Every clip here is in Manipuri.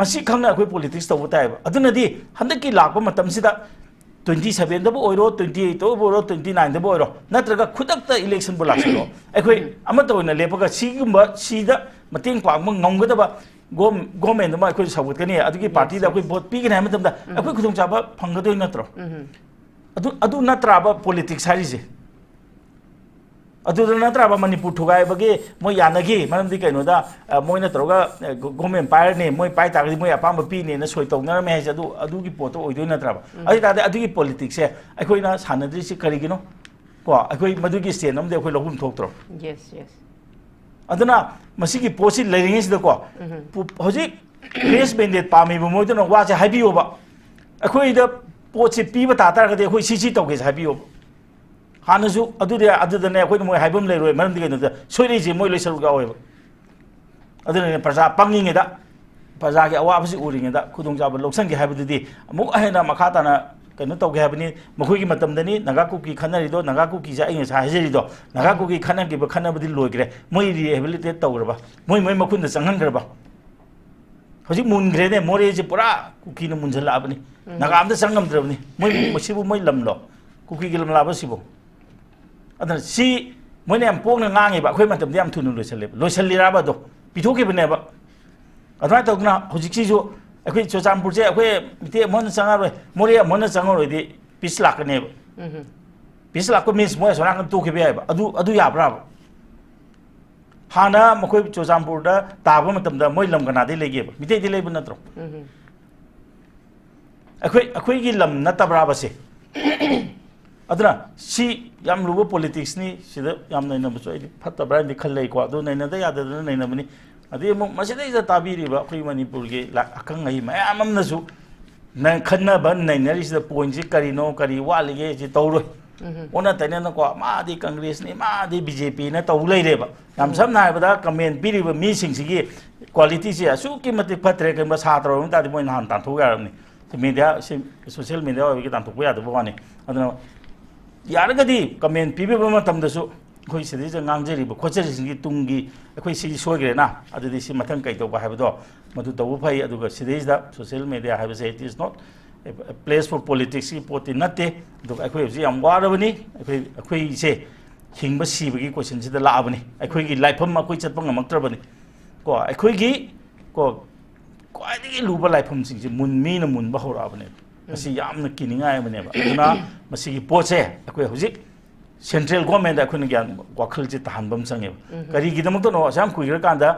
masi khangna akhoi politics taw tai ba aduna di handaki lakpa matam sida 27 da bo oiro 28 to bo 29 da bo oiro natraga khudak ta election bo laksilo akhoi amata oina lepaga sigumba sida mating pang mong ngongga ba government ma akhoi sabut kani adugi party da akhoi vote pi gina matam da akhoi khudong chaba phanggadoi natro adu natra ba politics harise अदुदा नत्रबा Manipur थुगाइबगे मोय यानगे मरमदि कैनोदा मोयना तरोगा गवर्नमेंट पायर ने मोय पाइ तागदि मोय अपाम पी ने न सोय तौनर मे अदु अदुगी पोतो ओइदोय नत्रबा अदि तादे अदुगी पॉलिटिक्स से अखोइना सानद्रि सि करिगिनो को अखोइ मदुगी स्टेन नमदे अखोइ लहुम थोक्त्रो यस यस अदुना मसिगी पोसि लेरिंग सिदा को होजि प्रेस बेंडेट पामिबो मोयदनो वाचे हाइबियोबा अखोइदा पोछि पीबा तातारगदे अखोइ सिसि तौगे हाइबियो हानसु अदुदने अखोइ मोय हाइबम लेरोय मरमदि कैनोदा सोइरेजि मोय लोइसरुगा ओयबा अदुने प्रजा पंगिङेदा प्रजागे अवाबसि उरिङेदा खुदोंजाबा लोक्संगे हाइबदुदि अमु अहेना मखाताना कैनो तौगे हाइबनि मखोइगी मतमदनि नगाकुकी खनरिदो नगाकुकी जा इंग साहजेरिदो नगाकुकी खनगिबा खनबदि लोइग्रे मोय रिहेबिलिटेट तौग्रबा मोय मखुनदा चंगनग्रबा हजि मुनग्रेने मोरेजि पुरा कुकीना मुनजलाबनि नगामदा चंगमद्रबनि मोय मसिबु मोय लमलो कुकीगी लमलाबसिबो अदन सी मोने हम Pong ngangi ba khoi matam diam thunu loisallira ba do pithoke bane ba adwa tawna hojiksi jo akhoi chochampur je akhoi mite mon sanga roi moria mon sanga roi di pislak ne ba pislak ko means moya sona kan tu ke ba adu ya bra ba hana makhoi chochampur da taba matam da moi lam kana de lege ba mite de le ba natro akhoi gi lam natabra ba se अदना सी याम लुबो पॉलिटिक्स नि सिदा याम नैना बसो आइदि फत्ता ब्रांड खल्लै को अदो नैना दा याद दा नैना बनि अदि मो मसिदै जा ताबिरिबा अखै मणिपुर गे अखंग है मयाम नसु न खन्ना बन नैना रिसिदा पॉइंट जी करिनो करि वालिगे जि तौरो ओना तैना न को मादि कांग्रेस नि मादि बीजेपी न तौ लैरेबा याम समना हाइबदा कमेंट पिरिबा मी सिंगसिगी क्वालिटी से असु कि मते फत्रे केम सात्रो तादि मोय नान तांथु गारमनि मीडिया सोशल मीडिया ओबि तांथु को यादबो वानि अदना यारगदी कमेंट पीबेबा मतमदसु अखोइ सिदि ज ngangjeriबो खोचरिसिंगी तुंगी अखोइ सिगि सोइग्रेना अदुदि सि मथंग कै तौबा हाइबदो मदु तौबो फै अदुगा सिदिसदा सोशल मीडिया हाइबसे it is not a place for politics की पोति नते अदुगा अखोइ जि याम वारबनी अखोइ से हिंगबा सिबगी क्वेश्चन सिदा लाबनी अखोइ गी लाइफम अखोइ चतपा ngमक्त्रबनी को अखोइ गी को क्वाइदगी लुबा लाइफम सिंग मुनमीना मुनबा होराबनी मसी यामना किनिंगाय बनेबा अदुना मसीगी पोचे अखोइ हुजिक सेंट्रल गवर्नमेंट अखोइना ग्यान वाखल जि तहानबम संगे करिगिदमक्तो नो असम कुइगर कांदा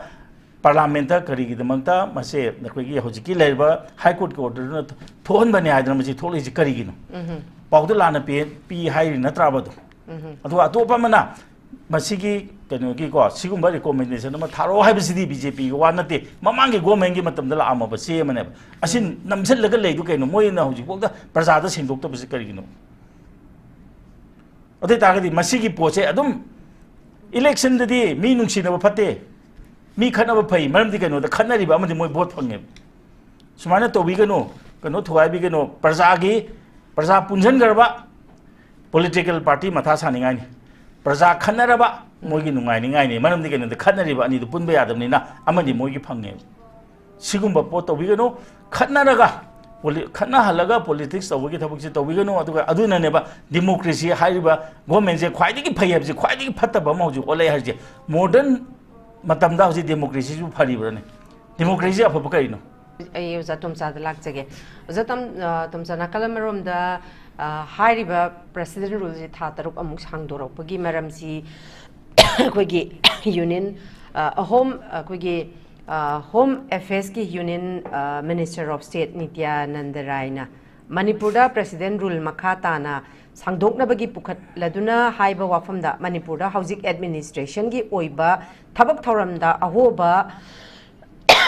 पार्लियामेंट करिगिदमक्ता मसे अखोइगी हुजिकी लेबा हाई कोर्ट के ऑर्डर न थोहन बने हाइदना मसी थोलिजि करिगिनो पाउदो लाना पी हाइरि नत्राबदो अदु अतोपमना मसीगी कनोगी को सिगुम्बा रिकमेंडेशन म थारो हाइबसिदी बीजेपी को वानते ममांगे गवर्नमेंट की मतम दला आमा बसे मने असिन नमसल लग लेदु कैनो मोयना हुजि पोकदा प्रजादा सिंदोक्तो बसे करिगिनो अदे तागदी मसीगी पोचे अदुम इलेक्शन ददी मी नुंसिनबा फते मी खनबा फै मरमदि कैनो द खनरिबा अमदि मोय वोट फंगे सुमाना तोबिगनो कनो थुवाइबिगनो प्रजा पुंजन गरबा पॉलिटिकल पार्टी मथा सानिंगानी प्रजा खनरबा मोगी नुंगाइनिंगाइनी मरमदि कैनो द खनरिबा अनि दु पुनबा यादबनिना अमदि मोगी फंगे सिगुम्बा पोत तोबिगनो खनरगा खन्ना हलगा पॉलिटिक्स तौबगी थबकसे तौबिगनो अदुगा अदुननेबा डेमोक्रेसी हाइबा गवर्नमेंट जे ख्वाइदगी फै हबजे ख्वाइदगी फत्तबा मौजु ओले हरजे मॉडर्न मतमदा हजि डेमोक्रेसी जु फरिबरने डेमोक्रेसी अफब करिनो आई जतम साद लागजगे जतम तुमसना कलमरोमदा हाइरिबा प्रेसिडेंट रूल जे था तरुक अमुक सांगदोरपगी मरमसी अखोगी यूनियन होम अफेयर्स की union minister of state Nityanand रायना मणिपुर प्रेसिडेंट रूल मखा ताना सांगदोकनबगी पुखतलदुना हाइबा वाफमदा मणिपुर हाउसिंग एडमिनिस्ट्रेशन की ओइबा थबक थौरमदा अहोबा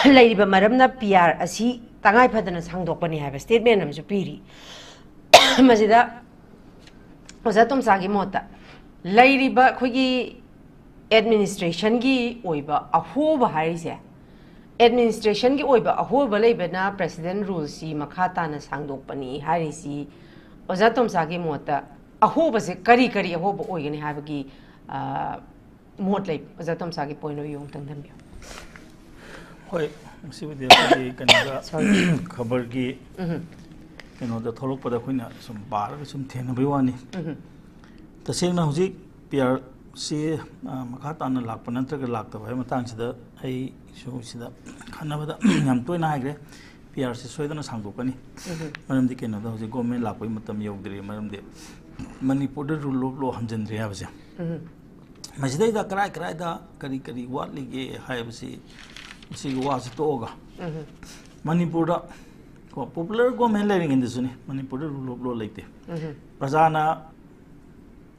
लैरिबा मरमना पीआर असि तंगाई फदना सांगदोकपनी हाइबा स्टेटमेंट अमसु पीरी मजिदा ओजा तुमसागी मोता लैरिबा खोगी एडमिनिस्ट्रेशन की ओइबा अहोबा हाइसे एडमिनिस्ट्रेशन की ओइबा अहोबा लेबना प्रेसिडेंट रूल सी मखा ताना सांगदोकपनी हारिसी ओजा तुमसागी मोता अहोबा से करी करी अहोबा ओइगने हाबगी मोट लै ओजा तुमसागी पॉइंट ऑफ व्यू तंग धम्बियो होय सिबुदे अखोई कनगा खबर की कनोदा थोलकपदा अखोइना सम बारगा सम थेनबे वानी तसेंगना हुजिक पीआर से मखा ताना लाकप नत्रगा लाक्तबा मतंगसिदा आई सोसिदा खनबदा याम तोयना हाइग्रे पीआर से सोयदना सांगदोकनी मरमदि कनोदा हुजिक गवर्नमेंट लाकपै मतम यौद्रि मरमदि मणिपुर रूल ऑफ लॉ हमजनद्रि हाबसे मसिदैदा कराय करायदा करी करी वाटलिगे हायबसी वास तोगा मणिपुर पॉपुलर गवर्नमेंट लेरिंगदसुनी मणिपुर रूल ऑफ लॉ लेते प्रजाना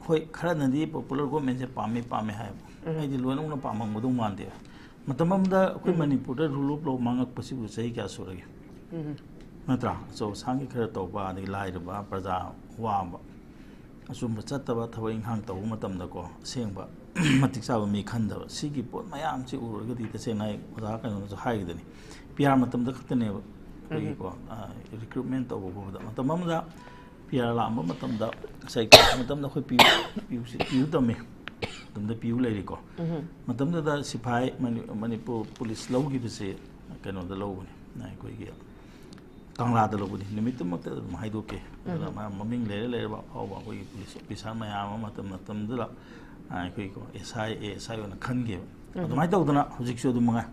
होय खरनदी पॉपुलर गवर्नमेंट से पामे पामे हाय आइदि लोनउना पामंगदु मानदे मतममदा अखोय मणिपुर रूल ऑफ लॉ मांगक पसिबु सही क्या सुरगे नत्रा सो सांगी खर तौबा आदि लाइरबा प्रजा वाबा असुम चतबा थबा इंहांग तौ मतमदको सेंबा मतिक चाबा मी खंदबा सिगी पोट मयाम छि उरगदि तसेनाय ओजा कनो हाइगदनि पीआर मतमदा खतने को रिक्रूटमेंट तौ बोबदा मतममदा पीआर लांबा मतमदा साइको मतमदा खो पिउ तमे तमदा पिउ लेरिको मतमदा सिपाही मणिपुर पुलिस लौगी बसे कनो द लौबनि नाय कोइगे कांगलाद लौबनि निमित्तमक्ता हाइदोके ममिंग लेरे लेरे फावबा कोइ पुलिस ऑफिसर मयाम मतम मतमदा को एसआई ओना खनगे अदुमाय तौदना हुजिक सो दुमगा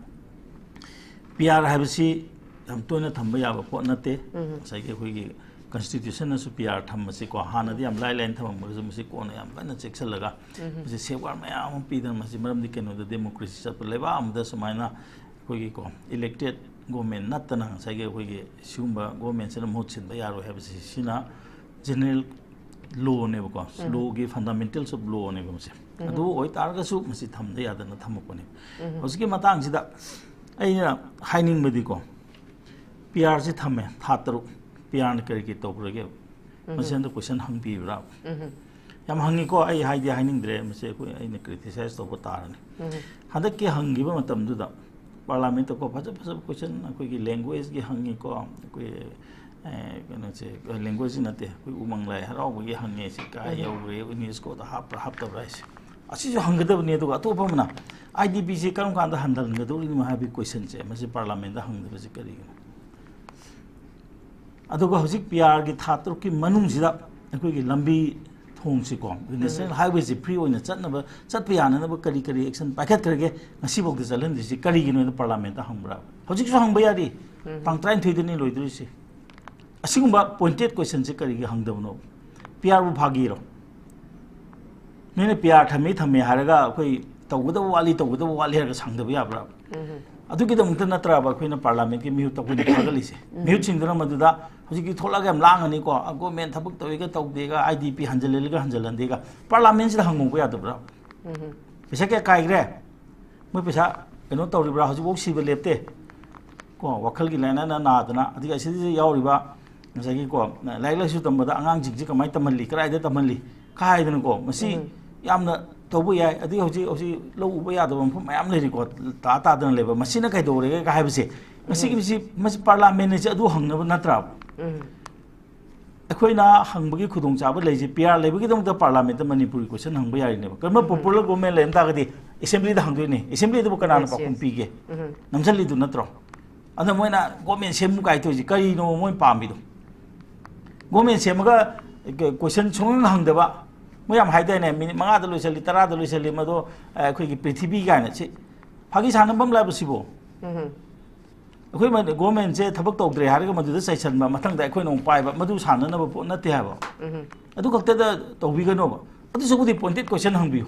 पीआर हाबसी हम तोना थंबा याबा पोट नते साइके कोइगे constitution na superior tham masi ko hana di am lai line tham mo masi ko na am na check laga masi sewar ma am pi dan masi maram di keno the democracy sa leba am da samaina ko gi ko elected government nat na sai ge ko gi sumba government se mo chin ba yaro have sina general law ne ko law gi fundamentals of law ne ko masi adu oi tar ga su masi tham da ya da na tham ko ne hoski matang sida aina haining madi ko pr si thamme thatru PR करके तौरगे मसेंद क्वेश्चन हंग पीबरा याम हंगी को आई हाइदे हाइनिंद्रे मसे को आइने क्रिटिसाइज तौब तारने हदक के हंगीबा मतमदुदा पार्लियामेंट को फज फज क्वेश्चन कोई की लैंग्वेज की हंगी को कोई कनो से लैंग्वेज नते कोई उमंग लाय हरावगे हंगे से का यौरे न्यूज़ को हाप तबराइस असि जो हंगदबने तो अतोपमना आईडीपी से करम कांदा हंदलगदोनि महाबी क्वेश्चन से मसे पार्लियामेंट हंगदबसे करिगो अदुगा हजिक पीआर की थातरु की मनुंगसिदा अखोइगी लंबी थोंगसिको नेशनल हाईवे से फ्री ओइना चतनबा चतप याननबा करी करी एक्शन पाखत करगे ngasiबोग चलनदिसि करिगिनो पार्लियामेंट हंगब्रा हजिक सो हंगबा यादी पांगत्राइन थैदनि लोइदुरिसि असिगुंबा पॉइंटेड क्वेश्चन से करिगे हंगदबनो पीआर बु भागीरो नेने पीआर थमे हारगा अखोइ तौगदब वाली हारगा सांगदबा याब्रा अदुगिदमत नत्रबा अखोइना पार्लियामेंट की मिहु तखोइना थागलिसे मिहु चिंगदना मदुदा हुजिकी थोलागा हम लांगनी को गवर्नमेंट थबक तवेगा तौदेगा आईडीपी हंजलेगा पार्लियामेंट से हंगोबा यादब्रा पैसा के काइग्रे मो पैसा कनो तौरिब्रा हुजिबो सिबे लेपते को वखल की लाइना नादना अधिक असिदि यावरिबा मसागी को लाइक लाइसु तंबदा अंगांग जिगजि कमाय तमल्ली कराइदा तमल्ली काइदन को मसी यामना तौबो याय अधिक होजि लो उबो यादब मफम मयाम लेरि को तादन लेबा मसिना काइदोरेगा काइबसे मसी पार्लियामेंट से अदु हंगनब नत्रा अखोइना हंगबगी खुदोंग चाबा लेजे पीआर लेबगी दम पार्लियामेंट मणिपुरी क्वेश्चन हंगबा यारिने कम पॉपुलर गवर्नमेंट लेम तागदि असेंबली दा हंगदोइने असेंबली दबो कनाना पाखुम पीगे नमजली दु नत्रो अदा मोइना गवर्नमेंट सेमु काइतोजि करिनो मोइ पामिदो गवर्नमेंट सेमगा क्वेश्चन सोंग हंगदबा मोयाम हाइदाने मिनिट 5 दा लोइसली 10 दा लोइसली मदो अखोइगी पृथ्वी गायना से फागी सानबम लाबसिबो अखोइ गवर्नमेंट से थबक तौद्रे हारगा मदुदा सैसनबा मथंगदा अखोइ नों पाइबा मदु साननबा पोट नते हाबा अदु खक्तदा तौबिगनोबा अदु सगुदि पॉइंटेड क्वेश्चन हंबियो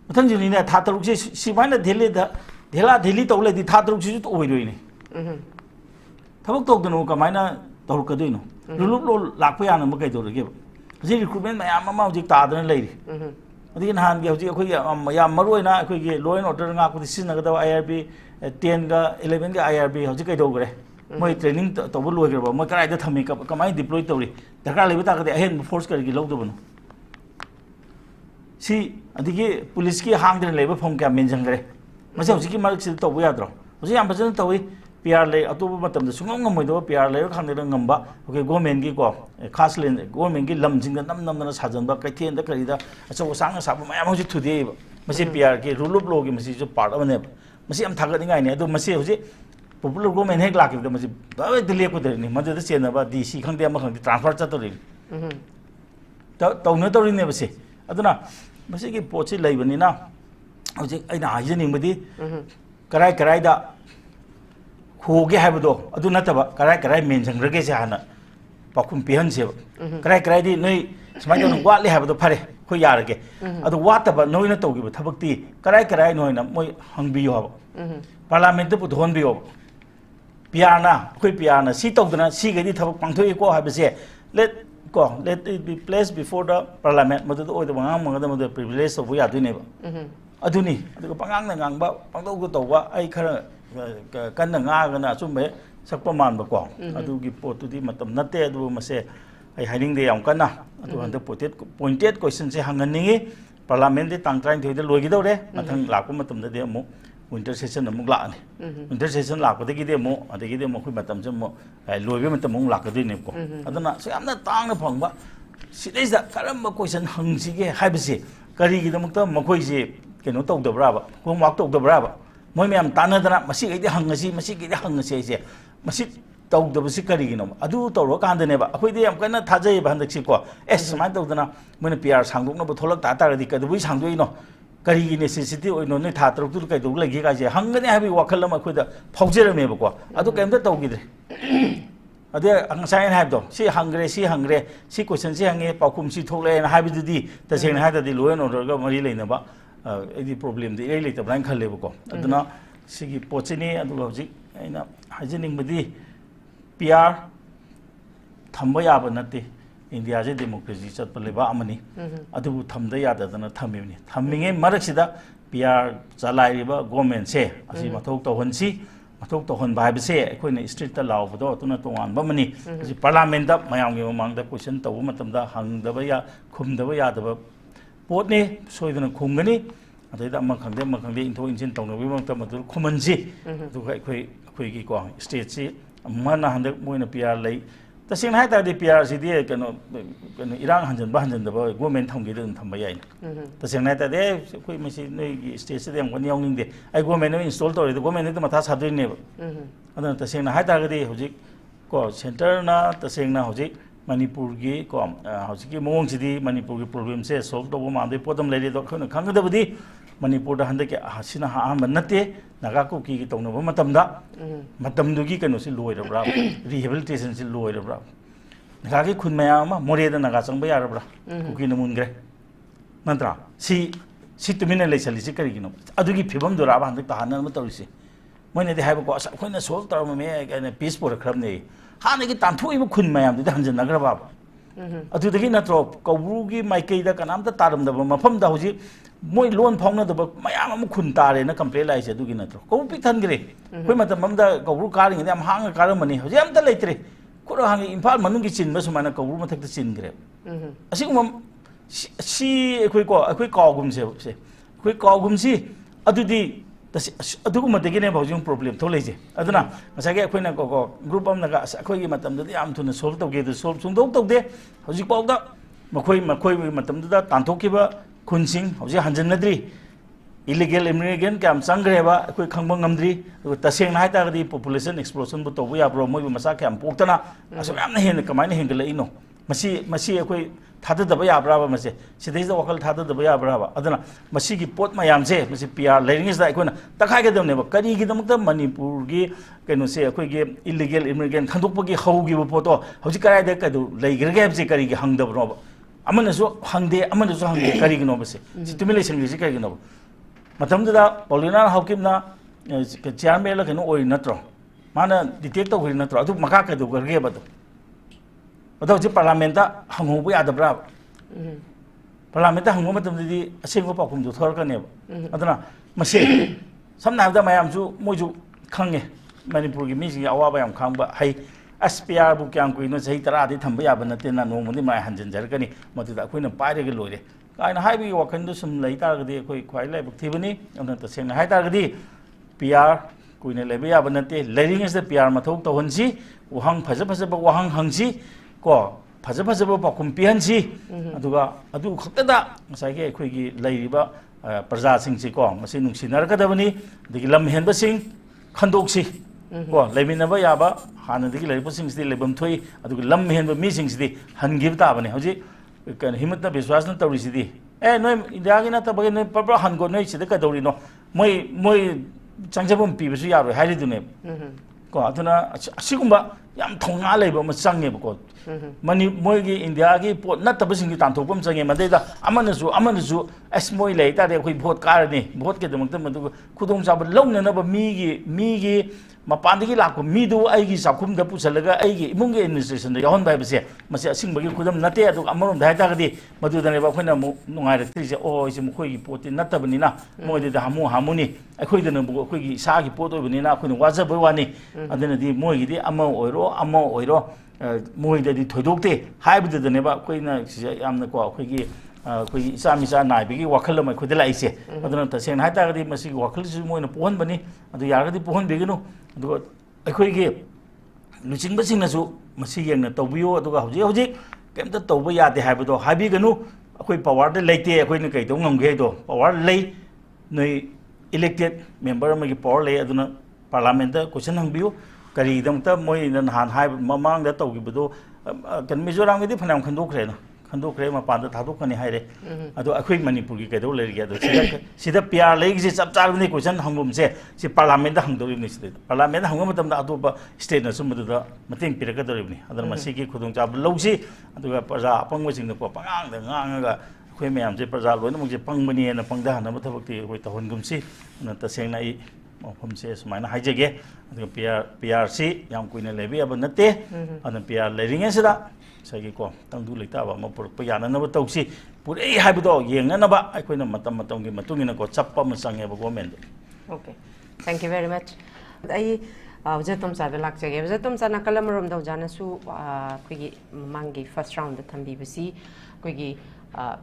मथंग जिनिना था तरुक से सिमाइना धेली तौलेदि था तरुक से तो ओइरोइने थबक तौदनो कमाइना तौरकदोइनो रुलुप लो लाकपा याना म कैदोरगे हजि रिक्रूटमेंट मयाम मा हजि तादन लेरि अदि नहान गे हजि अखोइ या मरोइना अखोइगे लॉ एंड ऑर्डर ngakudi सिनगदा आईआरबी 10 का 11 का आईआरबी हजि कैदोगरे मोइ ट्रेनिंग तौब लोइग्रबा म कराइदा थमे कमाइ डिप्लॉय तौरि दरकार लेबा तागदे अहेन फोर्स करगी लौदबनो सी अदिगे पुलिस की हांगदन लेबा फम क्या मेंजंगरे मसे हजि की मार्क से तौब याद्रो हजि याम बजन तौइ पीआर ले अतोब मतम द सुंगम ngमोइदो पीआर ले खांगदे ngamba ओके गवर्नमेंट की को खास लेन गवर्नमेंट की लमजिंग नम साजनबा कैथेन द करिदा अचो सांग साब मयाम हजि थुदे मसे पीआर के रूल ऑफ लॉ की मसे जो पार्ट अने मसे हम थागनिंगाइ ने अदो मसे हजि popular government hek laki da masi ba dile ko de ni madu da chena ba DC khang de ma khang transfer cha to ri tau na to ri ne ba se aduna masi ki pochi lai bani na hoji aina hajini mudi karai karai da khoge haibado adu nataba karai karai men jangrage se hana pakum pihan se karai karai di noi smai don watli haibado phare khoi yarage adu wataba noi na togi thabakti karai karai noi na moi hangbi yo parliament pu dhon bi yo piana khoi piana si togdana si gedi thabak pangthoi ko haibase let it be placed before the parliament madu oi da bang mangada madu privilege of ya du ne ba aduni adu pangang na ngang ba pangdau ko tawwa ai khara kan na nga ga na chumbe sakpa man ba ko adu gi pot tu di matam nate adu mase ai hiding de yam kan na adu handa pointed question se hangan ningi parliament de tang train thoi de loi gi do re mathang lakpa matam de mo winter session amuk la ni winter session lakpa de gi de mo ade gi de mo khoi matam je mo ai loi bi matam mo lak de ne ko aduna se amna tang na phang ba sidai da karam ba question hang si ge hai ba se kari gi da mukta makhoi se keno tau da bra ba hom wak tau da bra ba moi myam tanadana masi gidi hangasi masi gidi hangasi se masi tau da basi kari gino adu tau ro kan de ne ba akhoi de yam kana thajai ba handak si ko smai tau dana moi pr sangdok na ba tholak ta ta ri ka du sangdoi no kari gi necessity oi no ne tha truk tu kai du la gi ga je hangane ha bi wakhal ma khoi da phaujere me ba ko adu kem da tau gi de ade angsai ha do si hangre si question si hange paukum si thok le na ha bi di ta seng ha da di loen order ga mari le na ba edi problem de ei leta blank khale ba ko aduna sigi pochini adu hoji aina hajining budi PR thamba ya ba nate india je democracy chat pa leba amani adu thamda ya da na thammi ni thamminge marak sida PR chalai ba government se asi mathok to honsi mathok to hon ba ba se khoi na street ta law ba do tuna to wan ba mani asi parliament da mayam gi mang da question to matam da hang da ba ya khum da ba ya da ba pot ni soidana khumgani adai ma khangde intho injin tawna wi mang tam adu khumanji du khoi gi ko state si mana hande moina PR lai ta sing hai ta de PR si de kano irang hanjan da ba government thong gi de tham ba yai ta sing hai ta de khoi ma si nei gi state si de ang ni ong de ai government no install to de government de matha sadui ne ba adana ta sing hai ta ga de hoji ko center na ta sing na hoji Manipur gi ko hausi mong si di Manipur gi problem se solve to ma de podam le do khona khang da budi Manipur da hande ke hasina ha man nate naga ko ki to no matam da matam du gi kanu si loi ra bra rehabilitation si loi ra bra naga gi khun maya ma more da naga chang ba ya ra bra ku ki namun gre mantra si tumina le chali si kari gi no adu gi phibam du ra ba hande ta hanan ma to si moine de haiba ko asa khoina solve tar ma me ke peace por khram ne हाने की तांथु इबु खुन मयाम दि हंजन नगर बाब अदु दगी नत्रो कौबु की माइकई दा कनाम ता तारम दा मफम दा होजी मोय लोन फाउना दा मयाम अमु खुन तारे न कंप्लेन लाइसे दुगी नत्रो कौबु पि थन गरे कोइ मतम मम दा कौबु कारी ने हम हांग कारम मनी होजी हम ता लेत्रे कुरो हांग इम्फाल मनु की चिन बसु माना कौबु मथक ता चिन गरे असि उम सी अखोइ कौगुम से अखोइ कौगुम सी अदुदी अदुगुमतगिने भाउजिंग प्रॉब्लम थोलेजे अदुना मसागे अखोइना को ग्रुप अमना अखोइगी मतमदि याम थुना सोल्व तौगे दु सोल्व सुंदोक तौदे हौजिक पाउदा मखोइ मतमदुदा तांथोकिबा खुनसिंग हौजि हंजनद्री इलीगल इमिग्रेशन काम संग्रेबा अखोइ खंबा ngamdri तसेंग ना हाइतागदि पॉपुलेशन एक्सप्लोजन बु तौबु याब्रो मोइबु मसा काम पोक्तना असो यामना हेन कमाइना हेंगलइनो मसी अखोइ थाददबा याब्राबा मसे सिदैज वकल थाददबा याब्राबा अदना मसी की पोत मयाम से मसी PR लेरिंगस दा अखोना तखाइ के दमने करी की दमक मणिपुर की कनो से अखोइ के इलीगल इमिग्रेशन खंदोकपगी हौगी पोतो हौजि कराय दे कदु लेगिरगे हमसे करी की हंगदबनो अमनसु हंगदे अमनसु हंगदे करी गिनो बसे सिटुमिलेशन की करी गिनो मतमददा पॉलिना हौकिमना चेयरमैन ल कनो ओइ नत्रो माना डिटेक्ट तो नत्रो अदु मका कदु गरगे बदो अदो जी पार्लियामेंट हंगोबु यादब्रा पार्लियामेंट हंगो मतमदि असेंगो पाकुम दु थोरकने अदना मसे समना हबदा मयामसु मोजु खंगे मणिपुर की मिसि अवाबा याम खंबा है SPR बु क्याम कुइनो सही तरह दि थंबा याब नते ना नोमदि माय हंजन जरकनी मदुदा अखोइना पाइरेगे लोरे काइना हाइबि वखंदु सुम लैतारगदि अखोइ ख्वाइ लाइबक थिबनि अन तसेंना हाइतारगदि PR कुइने लेबे याब नते लेरिंगस PR मथौक तहनसि वहंग फजब वहंग हंगसि को फजब पाकुम पिहनसि अदुगा अदु खक्तदा मसागे अखोइगी लैरिबा प्रजा सिंगसि को मसि नुंसिनरगदबनि दि lump हेनबसिंग खंदोक्सि ko leminaba yaba hanadigi leibosingsi lebam thoi adu lam henba misingsi hangib ta bane hoji kan himatna biswas na tawrisidi noi india gi na ta bage noi pabra hango noi sida ka dawri no moi changjabum pi bisu yaro hairi dune ko aduna asigumba yam thonga leiba ma change ba ko mani moi gi india gi pot na tabasing gi tanthopam change madeda amanasu as moi lei ta de khoi vote kar ni vote ke damang ta madu khudong jab longna na ba mi gi mapandagi lakko midu aigi sakum da pusalaga aigi imungi administration da yahon bai base mase asingbagi khudam nate adu amarom dai ta gadi madu da ne ba khoina mu nungai ra tri se o isi mu khoi gi poti natabani na mo de da hamuni akhoi da na bu khoi gi sa gi pot obani na khoi waja bai wani adena di mo gi di ama oiro mo de di thoidokte haibu da ne ba khoi na yamna ko khoi gi khoi isa misa nai bi gi wakhal ma khoi da lai se aduna ta sen hai ta gadi masi wakhal su mo na pohon bani adu yar gadi pohon be gi no ꯑꯗꯨꯒ ꯑꯩꯈꯣꯏꯒꯤ ꯂꯨꯆꯤꯡꯕꯁꯤꯡꯅꯁꯨ ꯃꯁꯤ ꯌꯦꯡꯅ ꯇꯧꯕꯤꯌꯨ ꯑꯗꯨꯒ ꯍꯧꯖꯤꯛ ꯀꯩꯝꯇ ꯇꯧꯕ ꯌꯥꯗꯦ ꯍꯥꯏꯕꯗꯣ ꯍꯥꯏꯕꯤꯒꯅꯨ ꯑꯩꯈꯣꯏ ꯄꯋꯥꯔꯗ ꯂꯩꯇꯦ ꯑꯩꯈꯣꯏꯅ ꯀꯩꯗꯧ ꯉꯝꯒꯦ ꯍꯥꯏꯗꯣ ꯄꯋꯥꯔ ꯂꯩ ꯅꯣꯏ ꯏꯂꯦꯛꯇꯦꯗ ꯃꯦꯝꯕꯔ ꯑꯃꯒꯤ ꯄꯋꯥꯔ ꯂꯩ ꯑꯗꯨꯅ ꯄꯥꯔꯂꯥꯃꯦꯟꯇ ꯀꯣꯏꯁꯟ ꯍꯪꯕꯤꯌꯨ ꯀꯔꯤꯒꯤꯗꯃꯛꯇ ꯃꯣꯏꯅ ꯅꯍꯥꯟ ꯍꯥꯏꯕ ꯃꯃꯥꯡꯗ ꯇꯧꯈꯤꯕꯗꯣ ꯀꯩꯅꯣ ꯃꯤꯖꯣꯔꯥꯝꯒꯤꯗꯤ ꯐꯅꯌꯥꯝ ꯈꯟꯗꯣꯛꯈ꯭ꯔꯦ ꯃꯄꯥꯟꯗ ꯊꯥꯗꯣꯛꯀꯅꯤ ꯍꯥꯏꯔꯦ ꯑꯗꯣ ꯑꯩꯈꯣꯏ ꯃꯅꯤꯄꯨꯔꯒꯤ ꯀꯩꯗꯧ ꯂꯩꯔꯤꯒꯦ ꯑꯗꯣ ꯁꯤꯗ ꯄꯤ ꯑꯥꯔ ꯂꯩꯒꯤꯁꯦ ꯆꯞ ꯆꯥꯕꯅꯤ ꯀꯣꯏꯁꯟ ꯍꯪꯐꯝꯁꯦ ꯁꯤ ꯄꯥꯔꯂꯥꯃꯦꯟꯇ ꯍꯪꯗꯧꯔꯤꯕꯅꯤ ꯁꯤꯗ ꯄꯥꯔꯂꯥꯃꯦꯟꯇ ꯍꯪꯕ ꯃꯇꯝꯗ ꯑꯇꯣꯞꯄ ꯁ꯭ꯇꯦꯠꯅꯁꯨ ꯃꯗꯨꯗ ꯃꯇꯦꯡ ꯄꯤꯔꯛꯀꯗꯧꯔꯤꯕꯅꯤ ꯑꯗꯨꯅ ꯃꯁꯤꯒꯤ ꯈꯨꯗꯣꯡꯆꯥꯕ ꯂꯧꯁꯤ ꯑꯗꯨꯒ ꯄ꯭ꯔꯖꯥ ꯑꯄꯪꯕꯁꯤꯡꯅꯀꯣ ꯄꯉꯥꯡꯗ ꯉꯥꯡꯉꯒ ꯑꯩꯈꯣꯏ ꯃꯌꯥꯝꯁꯦ ꯄ꯭ꯔꯖꯥ ꯂꯣꯏꯅꯃꯛꯁꯦ ꯄꯪꯕꯅꯤꯅ ꯄꯪꯊꯍꯟꯅꯕ ꯊꯕꯛꯇꯤ ꯑꯩꯈꯣꯏ ꯇꯧꯍꯟꯒꯨꯝꯁꯤ ꯑꯗꯨꯅ ꯇꯁꯦꯡꯅ ꯑꯩ ꯃꯐꯝꯁꯦ ꯁꯨꯃꯥꯏꯅ ꯍꯥꯏꯖꯒꯦ ꯑꯗꯨꯒ ꯄꯤ ꯑꯥꯔꯁꯤ ꯌꯥꯝ ꯀꯨꯏꯅ ꯂꯩꯕ ꯌꯥꯕ ꯅꯠꯇꯦ ꯑꯗꯨꯅ ꯄꯤ ꯑꯥꯔ ꯂꯩꯔꯤꯉꯩꯁꯤꯗ ꯉꯁꯥꯏꯒꯤꯀꯣ ꯇꯪꯗꯨ ꯂꯩꯇꯥꯕ ꯑꯃ ꯄꯨꯔꯛꯄ ꯌꯥꯅꯅꯕ ꯇꯧꯁꯤ ꯄꯨꯔꯛꯏ ꯍꯥꯏꯕꯗꯣ ꯌꯦꯡꯅꯅꯕ ꯑꯩꯈꯣꯏꯅ ꯃꯇꯝꯒꯤ ꯃꯇꯨꯡ ꯏꯟꯅꯀꯣ ꯆꯞꯄ ꯑꯃ ꯆꯪꯉꯦꯕ ꯒꯣꯔꯃꯦꯟꯗ Okay, thank you very much. I Jatum Sada Lakjage, Jatum Sana Kalamarum Dojanasu, Quiggy Mangi first round the Tambi Basi, Quiggy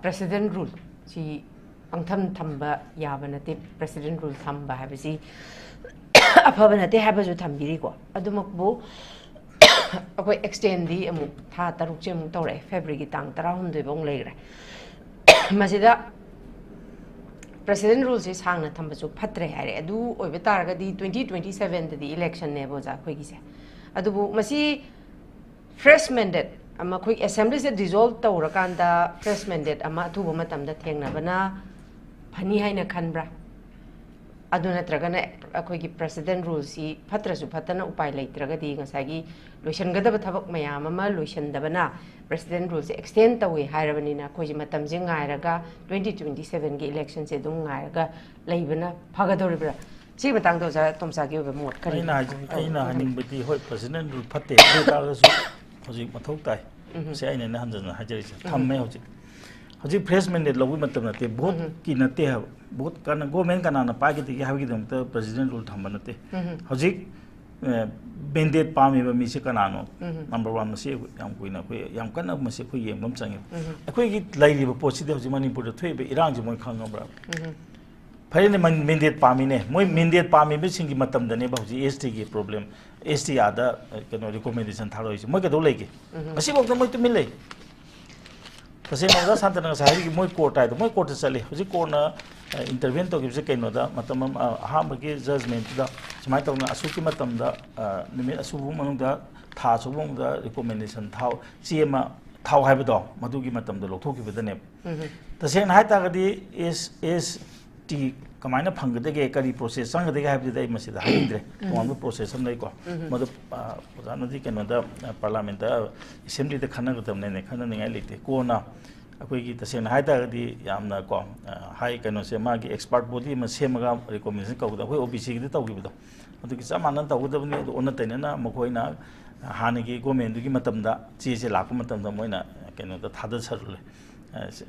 President Rule, she Pangtam Tamba Yavanati, President Rule Tamba Habisi, a permanent habit to Tambirigo, Adumakbo. Aku extend di amu tha taruk che mu tore February tang tarahum de bong leire masida president rules is hang na thamba chu phatre hare adu oi betar ga di 2027 di election ne bo ja khoi gi se adu bu masi fresh mandate ama khoi assembly se dissolve tawra kan da fresh mandate ama thu bu matam da thengna bana phani haina khanbra adu natragana akhoi gi president rules si phatrasu phatana upai leitraga di ngasagi loisan gadaba thabak mayam ama loisan dabana president rules extend tawi hairabani na khoi matam jing ngairaga 2027 gi election se dung ngairaga leibana phagadoribra chi batang do ja tomsa gi ba mot kari aina haningbati hoi president rule phatte taagasu hojik mathau tai se aina na hanjana hajari se thamme hojik fresh mandate logi matam nate vote ki nate ha vote kana government kana na paagi ti ha gi dam ta president rule thamba nate hojik mandate pami ba mi se kana no number 1 mase yam kuina khoi yam kana mase khoi yem bam changi khoi gi lairi ba posi de hojik manipur da thoi be irang ji moi khang bra फाइने mandate पामी ने मोई mandate पामी बे सिंगी मतम दने बा हुजी ST की प्रॉब्लम ST आदा कनो रिकमेंडेशन थारो इसे मोई कदो लेके असी वक्त मोई तो मिले तसे नोदा सांतना साहरी की मोई कोर्ट आय तो मोई कोर्ट चले हुजी कोर्ट ना इंटरवेन तो किसे कनो दा मतम हा मगे जजमेंट दा समाय तो असुकी मतम दा निमे असुबु मनु दा था सुबु दा रिकमेंडेशन थाव सीएम थाव हाइबदो मदुगी मतम दा लोथोकी बदने तसे नाय तागदी एस टी कमायना फंगदगे करी प्रोसेस संगदगे हाइबदे मसिदा हाइंद्रे तोंबो प्रोसेस हम लैको मदु जानदी केनोदा पार्लियामेंट असेंबली द खनगदमने ने खननिङाय लेते कोना अखोइगी तसेन हाइदागदी यामना को हाई केनो से मागी एक्सपर्ट बॉडी म सेमगा रिकमेंडेशन कौदा अखोइ ओबीसी गी तौगिबदो मदुगी चामानन तौगदबनी ओना तैनना मखोइना हानगी गवर्नमेंट गी मतमदा चेसे लाखु मतमदा मोइना केनोदा थादा सरले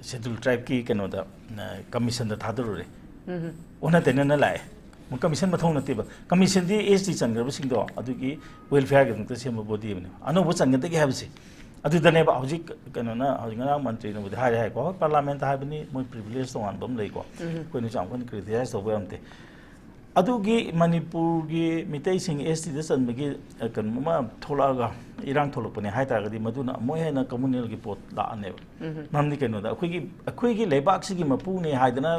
शेड्यूल ट्राइब की केनोदा कमीशन दा थादरुरे ओना तैनना लाए मु कमीशन मथौ नतेबा कमीशन दी एसटी चंगरब सिंगदो अदुगी वेलफेयर गी नते सेम बॉडी बने अनोबो चंगदगे हाबसे अदुदनेबा हौजिक केनोना हौजिंगना मंत्री न बुदि हाय को पार्लियामेंट हाबनी मोय प्रिविलेज तो आन बम लेको कोइनो चामखन क्रिटिसाइज तो बमते अदुगी मणिपुर गी मितै सिंग एसटी द चनबगी कनमा थोलागा इरांग थोलपने हाइतागदी मदुना मोहेना कम्युनल गी पोत लाने नमनि केनोदा अखोइगी लेबाक सिगी मपुने हाइदना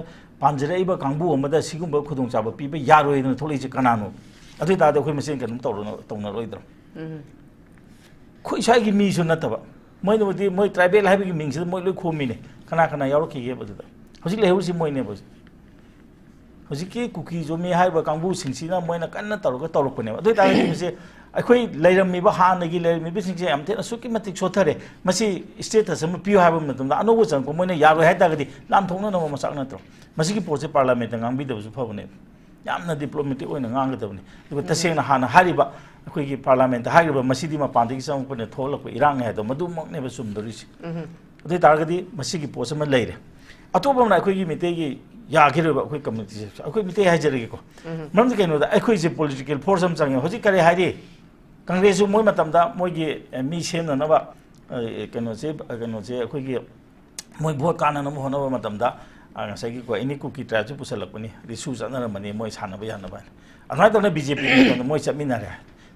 पांजरेइबा कांगबु अमदा सिगुंबा खुदोंचाबा पीबा यारोइदना थोलिसे कनानो ꯑꯗꯨ ꯇꯥꯗ ꯑꯩꯈꯣꯏ ꯃꯁꯦꯟ ꯀꯩꯅꯣꯝ ꯇꯧꯅꯔꯣꯏꯗ꯭ꯔꯣ ꯑꯩꯈꯣꯏ ꯏꯁꯥꯒꯤ ꯃꯤꯁꯨ ꯅꯠꯇꯕ ꯃꯣꯏꯅꯕꯨꯗꯤ ꯃꯣꯏ ꯇ꯭ꯔꯥꯏꯕꯦꯜ ꯍꯥꯏꯕꯒꯤ ꯃꯤꯡꯁꯤꯗ ꯃꯣꯏ ꯂꯣꯏ ꯈꯣꯝꯃꯤꯅꯦ ꯀꯅꯥ ꯀꯅꯥ ꯌꯥꯎꯔꯛꯈꯤꯒꯦꯕ ꯑꯗꯨꯗ ꯍꯧꯖꯤꯛ ꯂꯩꯍꯧꯔꯤꯁꯤ ꯃꯣꯏꯅꯦꯕ ꯍꯧꯖꯤꯛꯀꯤ ꯀꯨꯀꯤ ꯖꯣꯃꯤ ꯍꯥꯏꯔꯤꯕ ꯀꯥꯡꯕꯨꯁꯤꯡꯁꯤꯅ ꯃꯣꯏꯅ ꯀꯟꯅ ꯇꯧꯔꯛꯄꯅꯦꯕ ꯑꯗꯨ ꯑꯣꯏꯇꯥꯔꯒꯗꯤ ꯃꯁꯤ ꯑꯩꯈꯣꯏ ꯂꯩꯔꯝꯃꯤꯕ ꯍꯥꯟꯅꯒꯤ ꯂꯩꯔꯝꯃꯤꯕꯁꯤꯡꯁꯦ ꯌꯥꯝ ꯊꯤꯅ ꯑꯁꯨꯛꯀꯤ ꯃꯇꯤꯛ ꯁꯣꯊꯔꯦ ꯃꯁꯤ ꯁ꯭ꯇꯦꯇꯁ ꯑꯃ ꯄꯤꯌꯨ ꯍꯥꯏꯕ ꯃꯇꯝꯗ ꯑꯅꯧꯕ ꯆꯪꯉꯛꯄ ꯃꯣꯏꯅ ꯌꯥꯔꯣꯏ ꯍꯥꯏꯇꯥꯔꯒꯗꯤ ꯂꯥꯟꯊꯣꯛꯅꯅꯕ ꯃꯆꯥꯛ ꯅꯠꯇ꯭ꯔꯣ ꯃꯁꯤꯒꯤ ꯄꯣꯠꯁꯦ ꯄꯥꯔꯂꯥꯃꯦꯟꯇ ꯉꯥꯡꯕꯤꯗꯕꯁꯨ ꯐꯕꯅꯦꯕ ꯌꯥꯝꯅ ꯗꯤꯄ꯭ꯂꯣꯃꯦꯇꯤꯛ ꯑꯣꯏꯅ ꯉꯥꯡꯒꯗꯕꯅꯤ ꯑꯗꯨꯒ ꯇꯁꯦꯡꯅ ꯍꯥꯟꯅ ꯍꯥꯏꯔꯤꯕ ꯑꯩꯈꯣꯏꯒꯤ ꯄꯥꯔꯂꯥꯃꯦꯟꯇ ꯍꯥꯏꯔꯤꯕ ꯃꯁꯤꯗꯤ ꯃꯄꯥꯟꯗꯒꯤ ꯆꯪꯉꯛꯄꯅ ꯊꯣꯛꯂꯛꯄ ꯏꯔꯥꯡꯅꯤ ꯍꯥꯏꯗꯣ ꯃꯗꯨꯃꯛꯅꯦꯕ ꯆꯨꯝꯗꯣꯔꯤꯁꯤ ꯑꯗꯨ ꯑꯣꯏꯇꯥꯔꯒꯗꯤ ꯃꯁꯤꯒꯤ ꯄꯣꯠ ꯑꯃ ꯂꯩꯔꯦ ꯑꯇꯣꯞꯄ ꯑꯃꯅ ꯑꯩꯈꯣꯏꯒꯤ ꯃꯩꯇꯩꯒꯤ ꯌꯥꯈꯤꯔꯣꯏꯕ ꯑꯩꯈꯣꯏ ꯀꯝꯃ꯭ꯌꯨꯅꯤꯇꯤꯁꯦ ꯑꯩꯈꯣꯏ ꯃꯩꯇꯩ ꯍꯥꯏꯖꯔꯒꯦꯀꯣ ꯃꯔꯝꯗꯤ ꯀꯩꯅꯣꯗ ꯑꯩꯈꯣꯏꯁꯦ ꯄꯣꯂꯤꯇꯤꯀꯦꯜ ꯐꯣꯔꯁ ꯑꯃ ꯆꯪꯉꯦ ꯍꯧꯖꯤꯛ ꯀꯔꯤ ꯍꯥꯏꯔꯤ ꯀꯪꯒ꯭ꯔꯦꯁꯁꯨ ꯃꯣꯏ ꯃꯇꯝꯗ ꯃꯣꯏꯒꯤ ꯃꯤ ꯁꯦꯝꯅꯅꯕ ꯀꯩꯅꯣꯁꯦ ꯑꯩꯈꯣꯏꯒꯤ ꯃꯣꯏ ꯚꯣꯠ ꯀꯥꯟꯅꯅꯕ ꯍꯣꯠꯅꯕ ꯃꯇꯝꯗ ꯉꯁꯥꯏꯒꯤꯀꯣ ꯑꯦꯅꯤ ꯀꯨꯀꯤ ꯇ꯭ꯔꯥꯏꯕꯁꯨ ꯄꯨꯁꯜꯂꯛꯄꯅꯤ ꯔꯤꯁꯨ ꯆꯠꯅꯔꯝꯕꯅꯤ ꯃꯣꯏ ꯁꯥꯟꯅꯕ ꯌꯥꯅꯕ ꯍꯥꯏꯅ ꯑꯗꯨꯃꯥꯏꯅ ꯇꯧꯅ ꯕꯤ ꯖꯦ ꯄꯤ ꯃꯇꯝꯗ ꯃꯣꯏ ꯆꯠꯃꯤꯟꯅꯔꯦ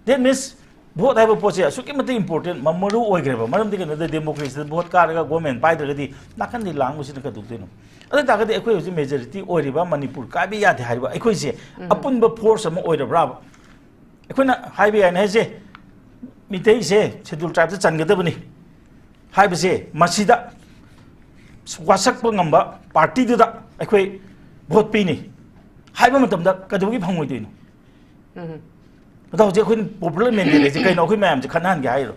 ꯗꯦꯠ ꯃꯤꯟꯁ ꯚꯣꯠ ꯍꯥꯏꯕ ꯄꯣꯠꯁꯦ ꯑꯁꯨꯛꯀꯤ ꯃꯇꯤꯛ ꯏꯝꯄꯣꯔꯇꯦꯟ ꯃꯔꯨ ꯑꯣꯏꯈ꯭ꯔꯦꯕ ꯃꯔꯝꯗꯤ ꯀꯩꯅꯣꯗ ꯗꯦꯃꯣꯀ꯭ꯔꯦꯁꯤꯗ ꯚꯣꯠ ꯀꯥꯔꯒ ꯒꯣꯔꯃꯦꯟ ꯄꯥꯏꯗ꯭ꯔꯒꯗꯤ ꯅꯥꯀꯟꯗꯤ ꯂꯥꯡꯕꯁꯤꯅ ꯀꯩꯗꯧꯗꯣꯏꯅꯣ ꯑꯗꯨ ꯇꯥꯔꯒꯗꯤ ꯑꯩꯈꯣꯏ ꯍꯧꯖꯤꯛ ꯃꯦꯖꯣꯔꯤꯇꯤ ꯑꯣꯏꯔꯤꯕ ꯃꯅꯤꯄꯨꯔ ꯀꯥꯏꯕ ꯌꯥꯗꯦ ꯍꯥꯏꯔꯤꯕ ꯑꯩꯈꯣꯏꯁꯦ ꯑꯄꯨꯟꯕ ꯐꯣꯔꯁ ꯑꯃ ꯑꯣꯏꯔꯕ꯭ꯔꯥꯕ ꯑꯩꯈꯣꯏꯅ ꯍꯥꯏꯕ ꯌꯥꯏꯅ ꯍꯥꯏꯁꯦ ꯃꯤꯇꯩꯁꯦ ꯁꯦꯗꯨꯜ ꯇ꯭ꯔꯥꯏꯕꯇ ꯆꯟꯒꯗꯕꯅꯤ ꯍꯥꯏꯕꯁꯦ ꯃꯁꯤꯗ ꯋꯥꯁꯛꯄ ꯉꯝꯕ ꯄꯥꯔꯇꯤꯗꯨꯗ ꯑꯩꯈꯣꯏ ꯚꯣꯠ ꯄꯤꯅꯤ ꯍꯥꯏꯕ ꯃꯇꯝꯗ ꯀꯩꯗꯧꯕꯒꯤ ꯐꯪꯉꯣꯏꯗꯣꯏꯅꯣ ꯑꯗꯣ ꯍꯧꯖꯤꯛ ꯑꯩꯈꯣꯏꯅ ꯄꯣꯄꯨꯂꯔ ꯃꯦꯟꯗꯦꯠ ꯍꯥꯏꯁꯦ ꯀꯩꯅꯣ ꯑꯩꯈꯣꯏ ꯃꯌꯥꯝꯁꯦ ꯈꯟꯅꯍꯟꯒꯦ ꯍꯥꯏꯔꯣ